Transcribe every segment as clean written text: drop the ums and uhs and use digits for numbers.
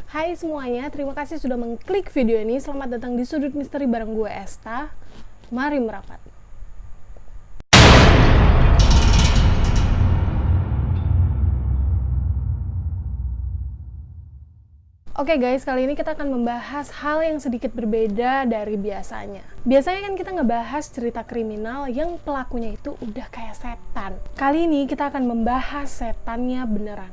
Hai semuanya, terima kasih sudah mengklik video ini. Selamat datang di Sudut Misteri bareng gue Esta. Mari merapat. Oke guys, kali ini kita akan membahas hal yang sedikit berbeda dari biasanya. Biasanya kan kita ngebahas cerita kriminal yang pelakunya itu udah kayak setan. Kali ini kita akan membahas setannya beneran.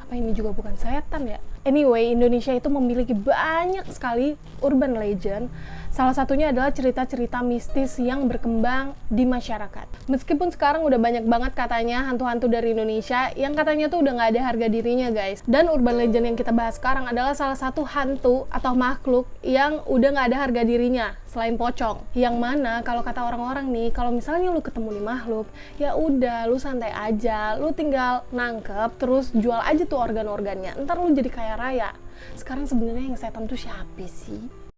Apa ini juga bukan setan ya? Anyway, Indonesia itu memiliki banyak sekali urban legend. Salah satunya adalah cerita-cerita mistis yang berkembang di masyarakat. Meskipun sekarang udah banyak banget katanya hantu-hantu dari Indonesia yang katanya tuh udah nggak ada harga dirinya guys. Dan urban legend yang kita bahas sekarang adalah salah satu hantu atau makhluk yang udah nggak ada harga dirinya selain pocong. Yang mana kalau kata orang-orang nih, kalau misalnya lu ketemu nih makhluk, ya udah lu santai aja, lu tinggal nangkep terus jual aja tuh organ-organnya. Ntar lu jadi kaya raya. Sekarang sebenarnya yang setan tuh siapa sih?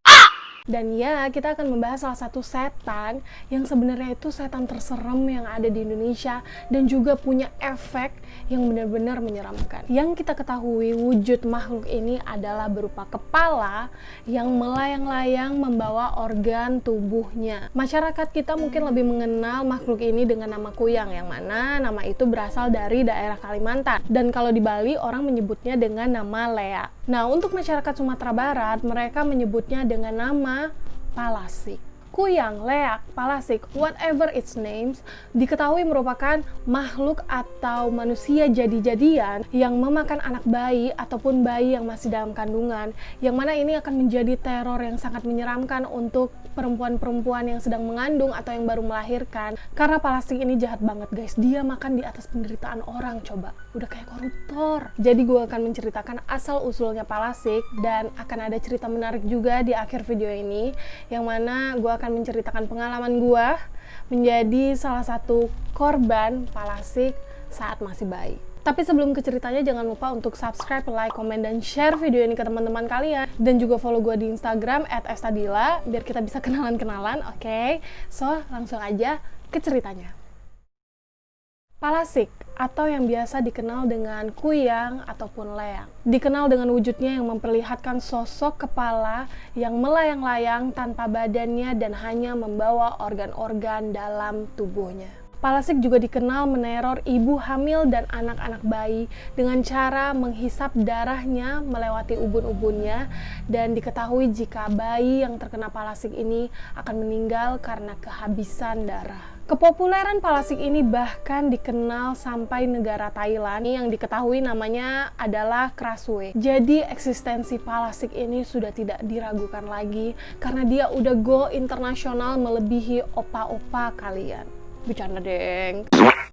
Dan ya, kita akan membahas salah satu setan yang sebenarnya itu setan terserem yang ada di Indonesia dan juga punya efek yang benar-benar menyeramkan. Yang kita ketahui wujud makhluk ini adalah berupa kepala yang melayang-layang membawa organ tubuhnya. Masyarakat kita mungkin lebih mengenal makhluk ini dengan nama kuyang, yang mana nama itu berasal dari daerah Kalimantan. Dan kalau di Bali orang menyebutnya dengan nama Lea. Nah, untuk masyarakat Sumatera Barat mereka menyebutnya dengan nama Palasik. Kuyang, leak, palasik, whatever its names, diketahui merupakan makhluk atau manusia jadi-jadian yang memakan anak bayi ataupun bayi yang masih dalam kandungan, yang mana ini akan menjadi teror yang sangat menyeramkan untuk perempuan-perempuan yang sedang mengandung atau yang baru melahirkan. Karena palasik ini jahat banget guys, dia makan di atas penderitaan orang, coba, udah kayak koruptor. Jadi gue akan menceritakan asal-usulnya palasik dan akan ada cerita menarik juga di akhir video ini, yang mana gue akan menceritakan pengalaman gue menjadi salah satu korban palasik saat masih bayi. Tapi sebelum ke ceritanya, jangan lupa untuk subscribe, like, komen, dan share video ini ke teman-teman kalian. Dan juga follow gue di Instagram @estadila biar kita bisa kenalan-kenalan, oke? So, langsung aja ke ceritanya. Palasik, atau yang biasa dikenal dengan kuyang ataupun leang, dikenal dengan wujudnya yang memperlihatkan sosok kepala yang melayang-layang tanpa badannya dan hanya membawa organ-organ dalam tubuhnya. Palasik juga dikenal meneror ibu hamil dan anak-anak bayi dengan cara menghisap darahnya melewati ubun-ubunnya, dan diketahui jika bayi yang terkena palasik ini akan meninggal karena kehabisan darah. Kepopuleran palasik ini bahkan dikenal sampai negara Thailand yang diketahui namanya adalah Krasue. Jadi eksistensi palasik ini sudah tidak diragukan lagi karena dia udah go internasional melebihi opa-opa kalian. Bercanda deng.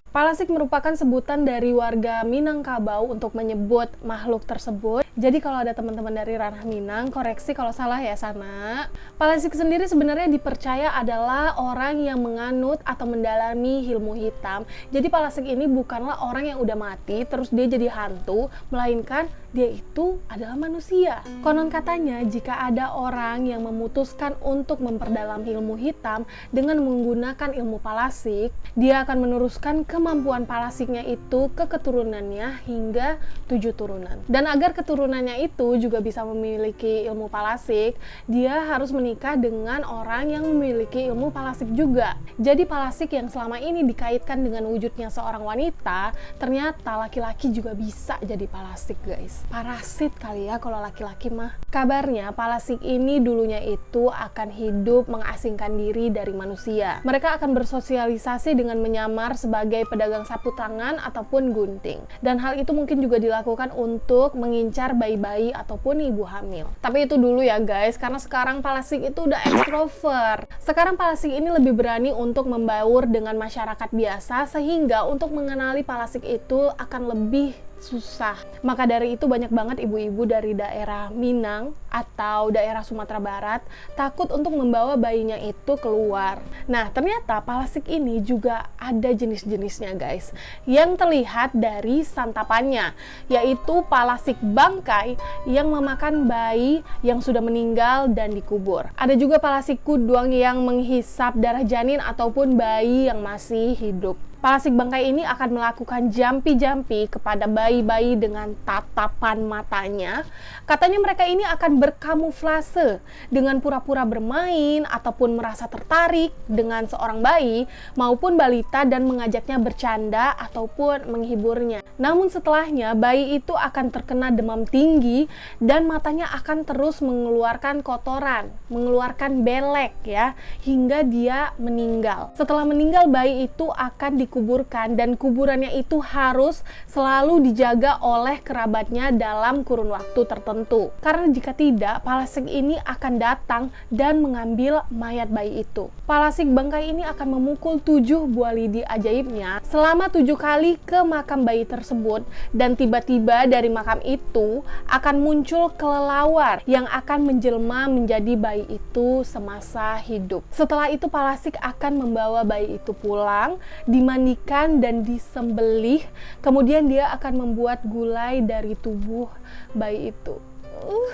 Palasik merupakan sebutan dari warga Minangkabau untuk menyebut makhluk tersebut. Jadi kalau ada teman-teman dari ranah Minang, koreksi kalau salah ya sana. Palasik sendiri sebenarnya dipercaya adalah orang yang menganut atau mendalami ilmu hitam. Jadi palasik ini bukanlah orang yang udah mati terus dia jadi hantu, melainkan dia itu adalah manusia. Konon katanya jika ada orang yang memutuskan untuk memperdalam ilmu hitam dengan menggunakan ilmu palasik, dia akan meneruskan kemampuan palasiknya itu ke keturunannya hingga 7 turunan. Dan agar keturunannya itu juga bisa memiliki ilmu palasik, dia harus menikah dengan orang yang memiliki ilmu palasik juga. Jadi palasik yang selama ini dikaitkan dengan wujudnya seorang wanita, ternyata laki-laki juga bisa jadi palasik guys. Parasit kali ya kalau laki-laki mah. Kabarnya palasik ini dulunya itu akan hidup mengasingkan diri dari manusia. Mereka akan bersosialisasi dengan menyamar sebagai pedagang sapu tangan ataupun gunting. Dan hal itu mungkin juga dilakukan untuk mengincar bayi-bayi ataupun ibu hamil. Tapi itu dulu ya guys, karena sekarang palasik itu udah ekstrovert. Sekarang palasik ini lebih berani untuk membaur dengan masyarakat biasa, sehingga untuk mengenali palasik itu akan lebih susah. Maka dari itu banyak banget ibu-ibu dari daerah Minang atau daerah Sumatera Barat takut untuk membawa bayinya itu keluar. Nah, ternyata palasik ini juga ada jenis-jenisnya guys, yang terlihat dari santapannya, yaitu palasik bangkai yang memakan bayi yang sudah meninggal dan dikubur. Ada juga palasik kuduang yang menghisap darah janin ataupun bayi yang masih hidup. Palasik bangkai ini akan melakukan jampi-jampi kepada bayi-bayi dengan tatapan matanya. Katanya mereka ini akan berkamuflase dengan pura-pura bermain ataupun merasa tertarik dengan seorang bayi maupun balita dan mengajaknya bercanda ataupun menghiburnya. Namun setelahnya bayi itu akan terkena demam tinggi dan matanya akan terus mengeluarkan kotoran, mengeluarkan belek ya, hingga dia meninggal. Setelah meninggal bayi itu akan dikuburkan dan kuburannya itu harus selalu dijaga oleh kerabatnya dalam kurun waktu tertentu. Karena jika tidak, palasik ini akan datang dan mengambil mayat bayi itu. Palasik bangkai ini akan memukul 7 buah lidi ajaibnya selama 7 kali ke makam bayi tersebut, dan tiba-tiba dari makam itu akan muncul kelelawar yang akan menjelma menjadi bayi itu semasa hidup. Setelah itu palasik akan membawa bayi itu pulang, dimandikan dan disembelih, kemudian dia akan membuat gulai dari tubuh bayi itu.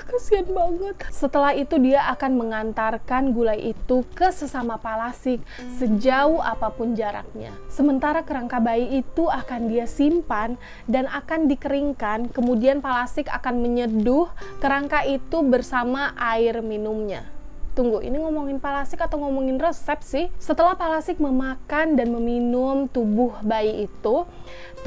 Kasihan banget. Setelah itu dia akan mengantarkan gulai itu ke sesama palasik sejauh apapun jaraknya. Sementara kerangka bayi itu akan dia simpan dan akan dikeringkan, kemudian palasik akan menyeduh kerangka itu bersama air minumnya. Tunggu, ini ngomongin palasik atau ngomongin resep sih? Setelah palasik memakan dan meminum tubuh bayi itu,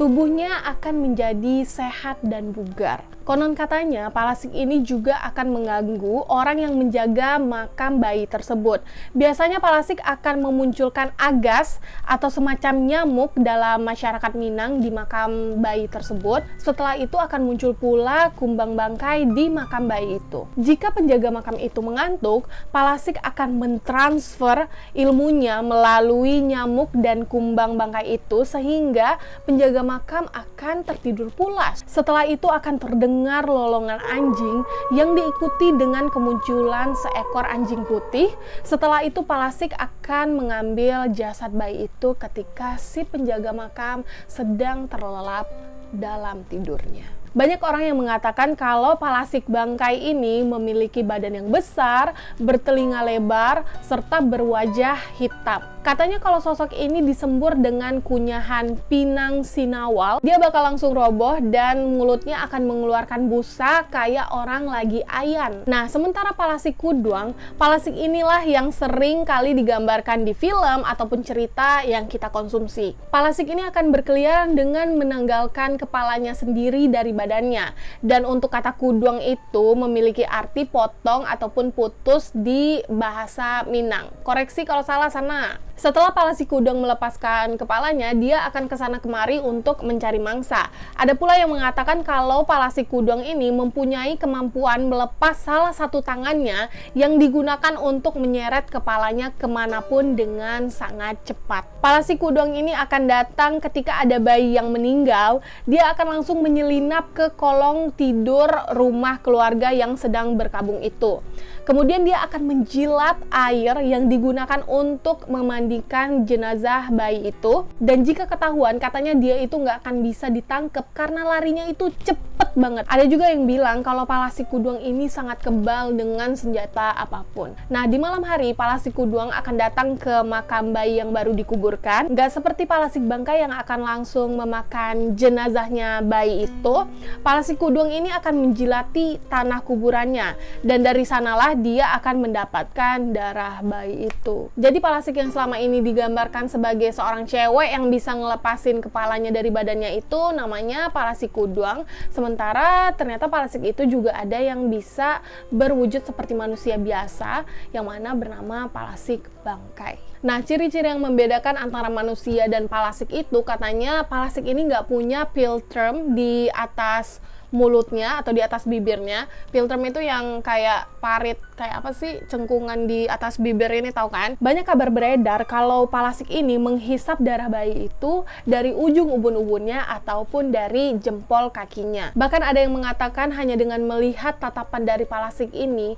tubuhnya akan menjadi sehat dan bugar. Konon katanya palasik ini juga akan mengganggu orang yang menjaga makam bayi tersebut. Biasanya palasik akan memunculkan agas atau semacam nyamuk dalam masyarakat Minang di makam bayi tersebut. Setelah itu akan muncul pula kumbang bangkai di makam bayi itu. Jika penjaga makam itu mengantuk, palasik akan mentransfer ilmunya melalui nyamuk dan kumbang bangkai itu sehingga penjaga makam akan tertidur pulas. Setelah itu akan terdengar lolongan anjing yang diikuti dengan kemunculan seekor anjing putih. Setelah itu palasik akan mengambil jasad bayi itu ketika si penjaga makam sedang terlelap dalam tidurnya. Banyak orang yang mengatakan kalau palasik bangkai ini memiliki badan yang besar, bertelinga lebar, serta berwajah hitam. Katanya kalau sosok ini disembur dengan kunyahan pinang sinawal, dia bakal langsung roboh dan mulutnya akan mengeluarkan busa kayak orang lagi ayan. Nah, sementara palasik kuduang, palasik inilah yang sering kali digambarkan di film ataupun cerita yang kita konsumsi. Palasik ini akan berkeliaran dengan menanggalkan kepalanya sendiri dari badannya. Dan untuk kata kuduang itu memiliki arti potong ataupun putus di bahasa Minang. Koreksi kalau salah sana. Setelah palasik kuduang melepaskan kepalanya, dia akan kesana kemari untuk mencari mangsa. Ada pula yang mengatakan kalau palasik kuduang ini mempunyai kemampuan melepas salah satu tangannya yang digunakan untuk menyeret kepalanya kemanapun dengan sangat cepat. Palasik kuduang ini akan datang ketika ada bayi yang meninggal. Dia akan langsung menyelinap ke kolong tidur rumah keluarga yang sedang berkabung itu. Kemudian dia akan menjilat air yang digunakan untuk memandikan jenazah bayi itu. Dan jika ketahuan, katanya dia itu nggak akan bisa ditangkap karena larinya itu cepet banget. Ada juga yang bilang kalau palasik kuduang ini sangat kebal dengan senjata apapun. Nah, di malam hari palasik kuduang akan datang ke makam bayi yang baru dikuburkan. Nggak seperti palasik bangkai yang akan langsung memakan jenazahnya bayi itu. Palasik kuduang ini akan menjilati tanah kuburannya. Dan dari sanalah dia akan mendapatkan darah bayi itu. Jadi palasik yang selama ini digambarkan sebagai seorang cewek yang bisa ngelepasin kepalanya dari badannya itu namanya palasik kuduang. Sementara ternyata palasik itu juga ada yang bisa berwujud seperti manusia biasa, yang mana bernama palasik bangkai. Nah, ciri-ciri yang membedakan antara manusia dan palasik itu katanya palasik ini nggak punya philtrum di atas mulutnya atau di atas bibirnya. Philtrum itu yang kayak parit, kayak apa sih, cengkungan di atas bibir ini, tahu kan? Banyak kabar beredar kalau palasik ini menghisap darah bayi itu dari ujung ubun-ubunnya ataupun dari jempol kakinya. Bahkan ada yang mengatakan hanya dengan melihat tatapan dari palasik ini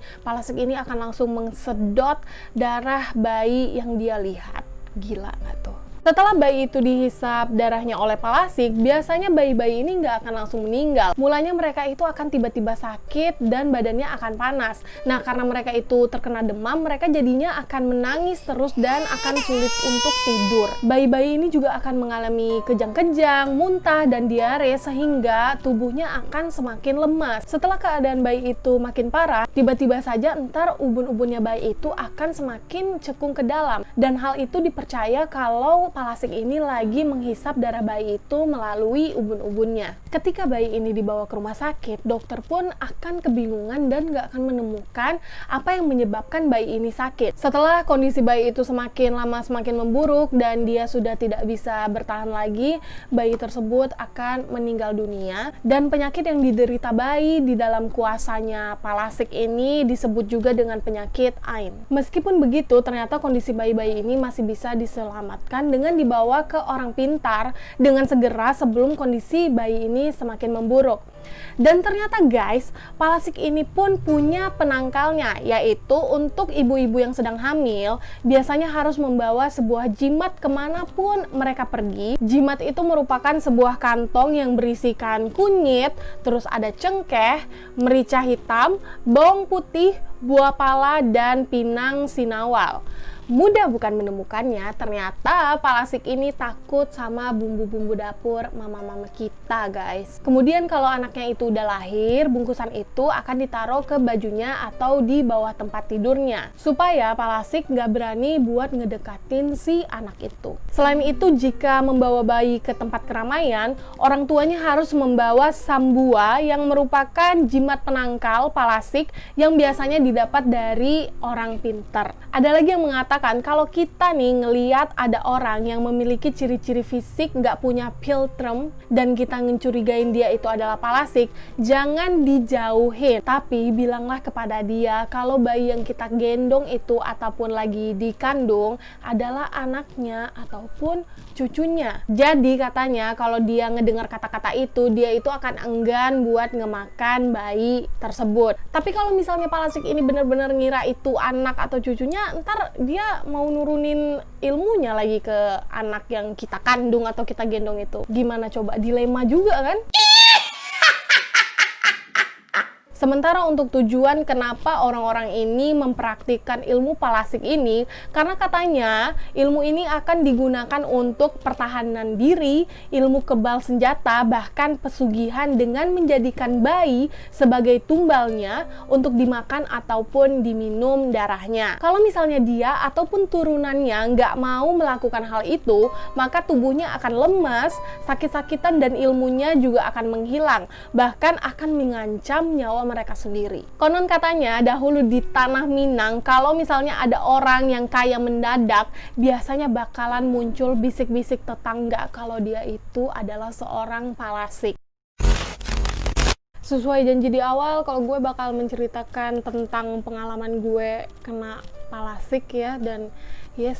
akan langsung mengsedot darah bayi yang dia lihat. Gila nggak tuh? Setelah bayi itu dihisap darahnya oleh palasik, biasanya bayi-bayi ini nggak akan langsung meninggal. Mulanya mereka itu akan tiba-tiba sakit dan badannya akan panas. Nah, karena mereka itu terkena demam, mereka jadinya akan menangis terus dan akan sulit untuk tidur. Bayi-bayi ini juga akan mengalami kejang-kejang, muntah, dan diare sehingga tubuhnya akan semakin lemas. Setelah keadaan bayi itu makin parah, tiba-tiba saja entar ubun-ubunnya bayi itu akan semakin cekung ke dalam. Dan hal itu dipercaya kalau palasik ini lagi menghisap darah bayi itu melalui ubun-ubunnya. Ketika bayi ini dibawa ke rumah sakit, dokter pun akan kebingungan dan gak akan menemukan apa yang menyebabkan bayi ini sakit. Setelah kondisi bayi itu semakin lama semakin memburuk dan dia sudah tidak bisa bertahan lagi, bayi tersebut akan meninggal dunia. Dan penyakit yang diderita bayi di dalam kuasanya palasik ini disebut juga dengan penyakit AIM. Meskipun begitu, ternyata kondisi bayi-bayi ini masih bisa diselamatkan dengan dibawa ke orang pintar dengan segera sebelum kondisi bayi ini semakin memburuk. Dan ternyata guys, palasik ini pun punya penangkalnya, yaitu untuk ibu-ibu yang sedang hamil, biasanya harus membawa sebuah jimat kemanapun mereka pergi. Jimat itu merupakan sebuah kantong yang berisikan kunyit, terus ada cengkeh, merica hitam, bawang putih, buah pala, dan pinang sinawal. Mudah bukan menemukannya, ternyata palasik ini takut sama bumbu-bumbu dapur mama-mama kita guys. Kemudian kalau anaknya itu udah lahir, bungkusan itu akan ditaruh ke bajunya atau di bawah tempat tidurnya, supaya palasik nggak berani buat ngedekatin si anak itu. Selain itu, jika membawa bayi ke tempat keramaian, orang tuanya harus membawa sambua yang merupakan jimat penangkal palasik yang biasanya didapat dari orang pintar. Ada lagi yang mengatakan kalau kita nih ngeliat ada orang yang memiliki ciri-ciri fisik nggak punya philtrum dan kita ngecurigain dia itu adalah palasik, jangan dijauhin, tapi bilanglah kepada dia kalau bayi yang kita gendong itu ataupun lagi dikandung adalah anaknya ataupun cucunya. Jadi katanya kalau dia ngedengar kata-kata itu, dia itu akan enggan buat ngemakan bayi tersebut. Tapi kalau misalnya palasik ini benar-benar ngira itu anak atau cucunya, ntar dia mau nurunin ilmunya lagi ke anak yang kita kandung atau kita gendong itu. Gimana coba? Dilema juga kan? Sementara untuk tujuan kenapa orang-orang ini mempraktikkan ilmu palasik ini, karena katanya ilmu ini akan digunakan untuk pertahanan diri, ilmu kebal senjata, bahkan pesugihan dengan menjadikan bayi sebagai tumbalnya untuk dimakan ataupun diminum darahnya. Kalau misalnya dia ataupun turunannya nggak mau melakukan hal itu, maka tubuhnya akan lemas, sakit-sakitan, dan ilmunya juga akan menghilang, bahkan akan mengancam nyawa mereka sendiri. Konon katanya dahulu di tanah Minang, kalau misalnya ada orang yang kaya mendadak, biasanya bakalan muncul bisik-bisik tetangga kalau dia itu adalah seorang palasik. Sesuai janji di awal, kalau gue bakal menceritakan tentang pengalaman gue kena palasik ya, dan yes,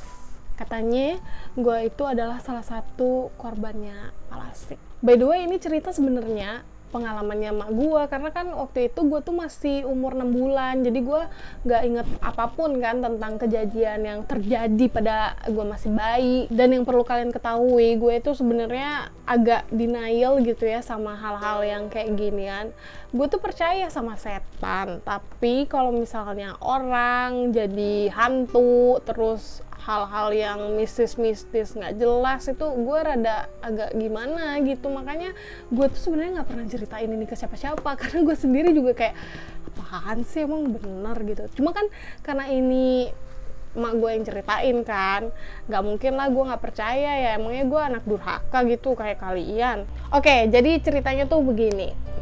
katanya gue itu adalah salah satu korbannya palasik. By the way, ini cerita sebenarnya pengalamannya mak gue, karena kan waktu itu gue tuh masih umur 6 bulan, jadi gue gak inget apapun kan tentang kejadian yang terjadi pada gue masih bayi. Dan yang perlu kalian ketahui, gue itu sebenarnya agak denial gitu ya sama hal-hal yang kayak ginian. Gue tuh percaya sama setan, tapi kalau misalnya orang jadi hantu, terus hal-hal yang mistis-mistis nggak jelas, itu gue rada agak gimana gitu. Makanya gue tuh sebenarnya nggak pernah ceritain ini ke siapa-siapa, karena gue sendiri juga kayak apaan sih emang bener gitu. Cuma kan karena ini emak gue yang ceritain kan, nggak mungkin lah gue nggak percaya ya, emangnya gue anak durhaka gitu kayak kalian. Oke, jadi ceritanya tuh begini.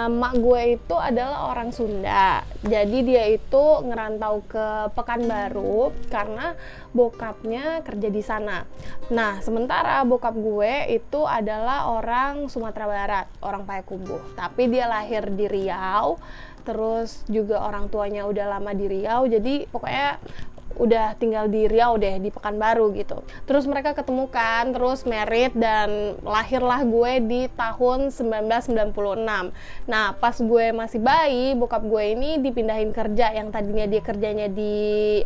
Mak gue itu adalah orang Sunda, jadi dia itu ngerantau ke Pekanbaru karena bokapnya kerja di sana. Nah, sementara bokap gue itu adalah orang Sumatera Barat, orang Payakumbuh, tapi dia lahir di Riau, terus juga orang tuanya udah lama di Riau, jadi pokoknya udah tinggal di Riau deh, di Pekanbaru gitu. Terus mereka ketemu kan, terus married, dan lahirlah gue di tahun 1996. Nah, pas gue masih bayi, bokap gue ini dipindahin kerja, yang tadinya dia kerjanya di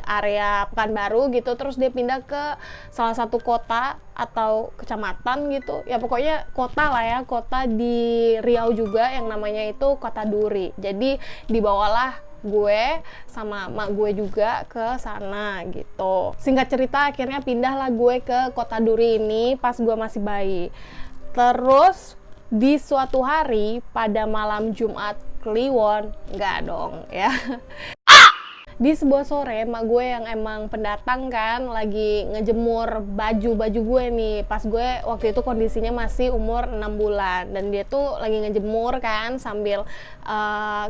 area Pekanbaru gitu, terus dia pindah ke salah satu kota atau kecamatan gitu. Ya pokoknya kota lah ya, kota di Riau juga yang namanya itu Kota Duri. Jadi dibawalah gue sama mak gue juga ke sana gitu. Singkat cerita, akhirnya pindahlah gue ke Kota Duri ini pas gue masih bayi. Terus di suatu hari pada malam Jumat Kliwon, enggak dong ya. Di sebuah sore, mak gue yang emang pendatang kan lagi ngejemur baju gue nih. Pas gue waktu itu kondisinya masih umur 6 bulan, dan dia tuh lagi ngejemur kan sambil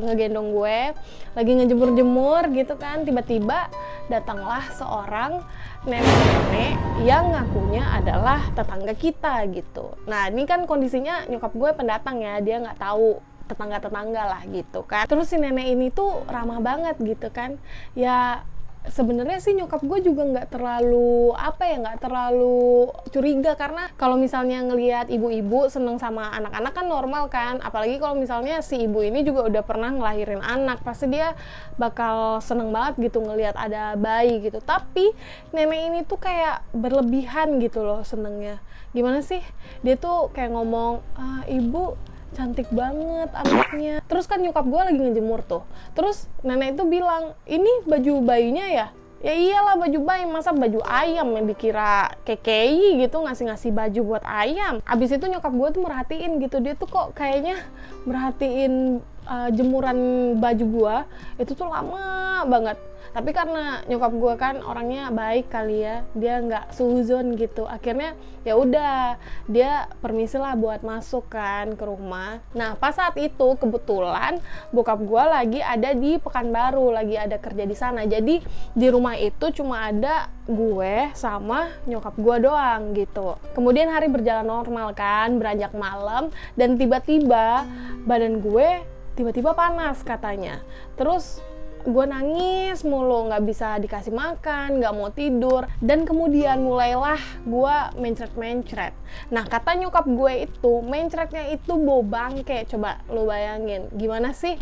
ngegendong gue, lagi ngejemur-jemur gitu kan. Tiba-tiba datanglah seorang nenek-nenek yang ngakunya adalah tetangga kita gitu. Nah, ini kan kondisinya nyokap gue pendatang ya, dia nggak tahu tetangga-tetangga lah gitu kan. Terus si nenek ini tuh ramah banget gitu kan. Ya sebenarnya sih nyokap gue juga nggak terlalu nggak terlalu curiga, karena kalau misalnya ngelihat ibu-ibu seneng sama anak-anak kan normal kan. Apalagi kalau misalnya si ibu ini juga udah pernah ngelahirin anak, pasti dia bakal seneng banget gitu ngelihat ada bayi gitu. Tapi nenek ini tuh kayak berlebihan gitu loh senengnya. Gimana sih, dia tuh kayak ngomong, ibu cantik banget anaknya. Terus kan nyokap gue lagi ngejemur tuh. Terus nenek itu bilang, ini baju bayinya ya? Ya iyalah baju bayi, masa baju ayam yang dikira KKI gitu, ngasih-ngasih baju buat ayam. Abis itu nyokap gue tuh merhatiin gitu, dia tuh kok kayaknya merhatiin jemuran baju gue itu tuh lama banget. Tapi karena nyokap gue kan orangnya baik kali ya, dia nggak suzon gitu. Akhirnya ya udah, dia permisi lah buat masuk kan ke rumah. Nah pas saat itu kebetulan bokap gue lagi ada di Pekanbaru, lagi ada kerja di sana. Jadi di rumah itu cuma ada gue sama nyokap gue doang gitu. Kemudian hari berjalan normal kan, beranjak malam, dan tiba-tiba badan gue tiba-tiba panas katanya. Terus gue nangis mulu, nggak bisa dikasih makan, nggak mau tidur, dan kemudian mulailah gue mencret-mencret. Nah kata nyokap gue itu, mencretnya itu bau bangke. Coba lo bayangin, gimana sih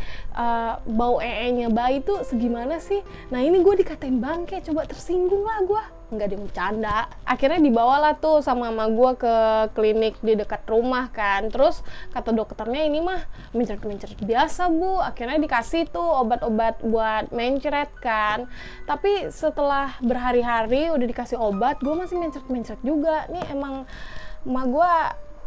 bau ee-nya bayi tuh segimana sih? Nah ini gue dikatain bangke, coba tersinggung lah gue. Nggak ada yang bercanda. Akhirnya dibawalah tuh sama mama gue ke klinik di dekat rumah kan. Terus kata dokternya, ini mah mencret-mencret biasa bu. Akhirnya dikasih tuh obat-obat buat mencret kan. Tapi setelah berhari-hari udah dikasih obat, gue masih mencret-mencret juga. Nih emang emak gue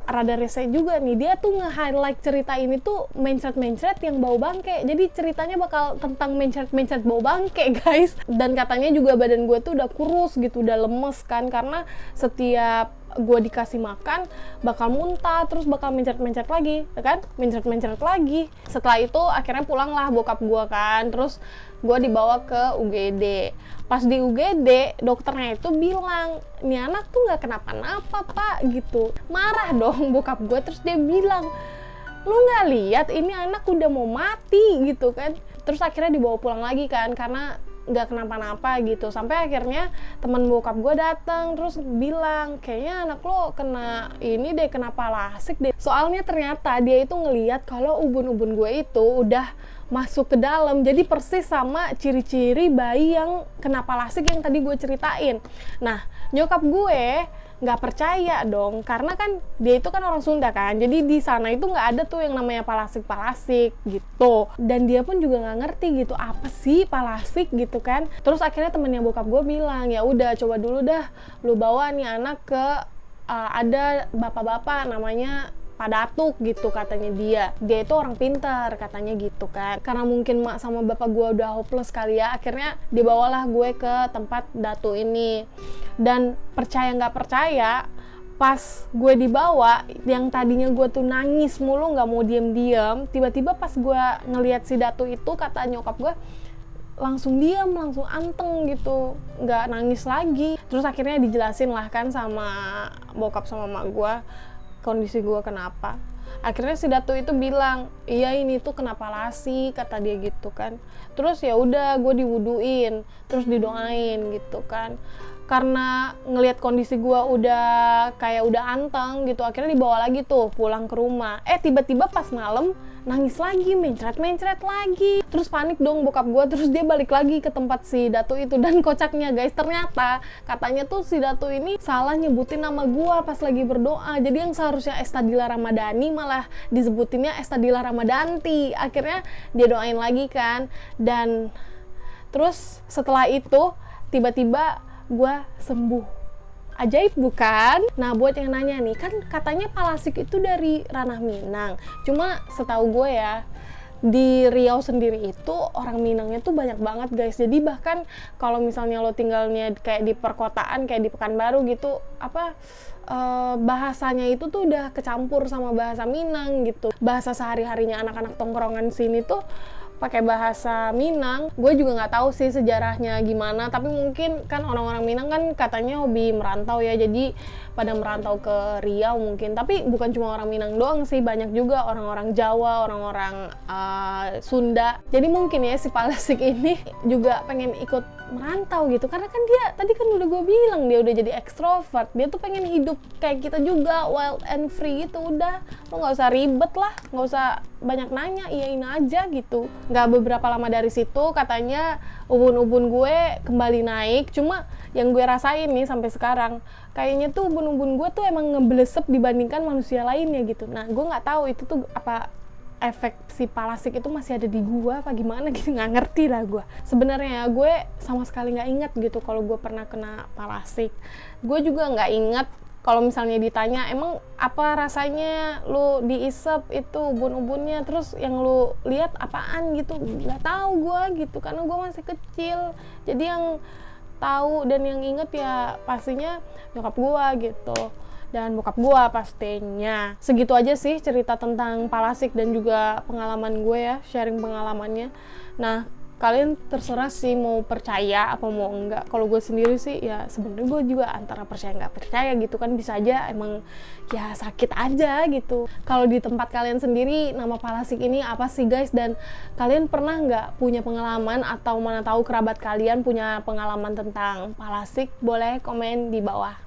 rada rese juga nih, dia tuh nge-highlight cerita ini tuh mencret-mencret yang bau bangke. Jadi ceritanya bakal tentang mencret-mencret bau bangke guys. Dan katanya juga badan gue tuh udah kurus gitu, udah lemes kan, karena setiap gue dikasih makan bakal muntah, terus bakal mencret-mencret lagi kan, mencret-mencret lagi. Setelah itu akhirnya pulanglah bokap gue kan, terus gue dibawa ke UGD. Pas di UGD dokternya itu bilang, ini anak tuh nggak kenapa-napa pak gitu. Marah dong bokap gue, terus dia bilang, lu nggak lihat ini anak udah mau mati gitu kan. Terus akhirnya dibawa pulang lagi kan, karena nggak kenapa-napa gitu. Sampai akhirnya teman bokap gue datang terus bilang, kayaknya anak lo kena ini deh, kena palasik deh. Soalnya ternyata dia itu ngelihat kalau ubun-ubun gue itu udah masuk ke dalam, jadi persis sama ciri-ciri bayi yang kena palasik yang tadi gue ceritain. Nah nyokap gue nggak percaya dong, karena kan dia itu kan orang Sunda kan, jadi di sana itu nggak ada tuh yang namanya palasik gitu, dan dia pun juga nggak ngerti gitu apa sih palasik gitu kan. Terus akhirnya temennya bokap gue bilang, ya udah coba dulu dah lu bawa nih anak ke ada bapak-bapak namanya Pak Datuk gitu katanya. Dia itu orang pintar katanya gitu kan. Karena mungkin mak sama bapak gue udah hopeless kali ya, akhirnya dibawalah gue ke tempat Datu ini. Dan percaya nggak percaya, pas gue dibawa, yang tadinya gue tuh nangis mulu nggak mau diem-diem, tiba-tiba pas gue ngelihat si Datu itu, kata nyokap gue, langsung diam, langsung anteng gitu, nggak nangis lagi. Terus akhirnya dijelasin lah kan sama bokap sama mak gue kondisi gue kenapa. Akhirnya si Datu itu bilang, iya ini tuh kena palasi, kata dia gitu kan. Terus ya udah gue diwuduin, terus didoain gitu kan. Karena ngelihat kondisi gue udah kayak udah anteng gitu, akhirnya dibawa lagi tuh pulang ke rumah. Tiba-tiba pas malam nangis lagi, mencret-mencret lagi. Terus panik dong bokap gue, terus dia balik lagi ke tempat si Datu itu. Dan kocaknya guys, ternyata katanya tuh si Datu ini salah nyebutin nama gue pas lagi berdoa. Jadi yang seharusnya Estadila Ramadhani malah disebutinnya Estadila Ramadanti. Akhirnya dia doain lagi kan. Dan terus setelah itu tiba-tiba gue sembuh. Ajaib bukan? Nah buat yang nanya nih, kan katanya palasik itu dari ranah Minang. Cuma setahu gue ya, di Riau sendiri itu orang Minangnya tuh banyak banget guys. Jadi bahkan kalau misalnya lo tinggalnya kayak di perkotaan, kayak di Pekanbaru gitu, bahasanya itu tuh udah kecampur sama bahasa Minang gitu. Bahasa sehari-harinya anak-anak tongkrongan sini tuh pakai bahasa Minang. Gue juga nggak tahu sih sejarahnya gimana, tapi mungkin kan orang-orang Minang kan katanya hobi merantau ya, jadi pada merantau ke Riau mungkin. Tapi bukan cuma orang Minang doang sih, banyak juga orang-orang Jawa, orang-orang Sunda. Jadi mungkin ya si Palasik ini juga pengen ikut merantau gitu, karena kan dia tadi kan udah gue bilang dia udah jadi ekstrovert, dia tuh pengen hidup kayak kita juga, wild and free gitu. Udah, lo nggak usah ribet lah, nggak usah banyak nanya, iyain aja gitu. Nggak beberapa lama dari situ katanya ubun-ubun gue kembali naik. Cuma yang gue rasain nih sampai sekarang, kayaknya tuh ubun-ubun gue tuh emang ngeblesep dibandingkan manusia lainnya gitu. Nah gue nggak tahu itu tuh apa efek si Palasik itu masih ada di gue apa gimana gitu, nggak ngerti lah gue. Sebenarnya gue sama sekali nggak ingat gitu kalau gue pernah kena Palasik. Gue juga nggak ingat kalau misalnya ditanya emang apa rasanya lu diisep itu ubun-ubunnya, terus yang lu lihat apaan gitu, nggak tahu gue gitu karena gue masih kecil. Jadi yang tahu dan yang inget ya pastinya nyokap gue gitu dan bokap gue pastinya. Segitu aja sih cerita tentang Palasik dan juga pengalaman gue ya, sharing pengalamannya. Nah kalian terserah sih mau percaya apa mau enggak. Kalau gue sendiri sih ya sebenarnya gue juga antara percaya nggak percaya gitu kan, bisa aja emang ya sakit aja gitu. Kalau di tempat kalian sendiri nama Palasik ini apa sih guys, dan kalian pernah nggak punya pengalaman atau mana tahu kerabat kalian punya pengalaman tentang Palasik? Boleh komen di bawah.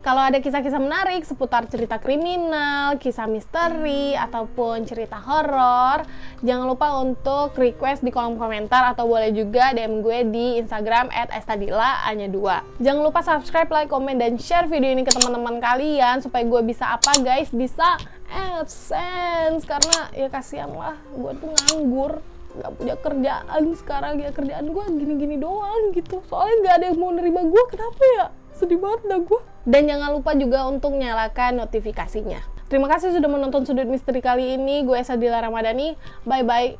Kalau ada kisah-kisah menarik seputar cerita kriminal, kisah misteri, ataupun cerita horor, jangan lupa untuk request di kolom komentar atau boleh juga DM gue di Instagram @estadila_2. Jangan lupa subscribe, like, komen, dan share video ini ke teman-teman kalian supaya gue bisa apa guys? Bisa AdSense, karena ya kasihan lah, gue tuh nganggur. Gak punya kerjaan sekarang, ya kerjaan gue gini-gini doang gitu. Soalnya gak ada yang mau nerima gue, kenapa ya? Sedih banget dah gue. Dan jangan lupa juga untuk nyalakan notifikasinya. Terima kasih sudah menonton Sudut Misteri kali ini. Gue Estadila Ramadhani. Bye-bye.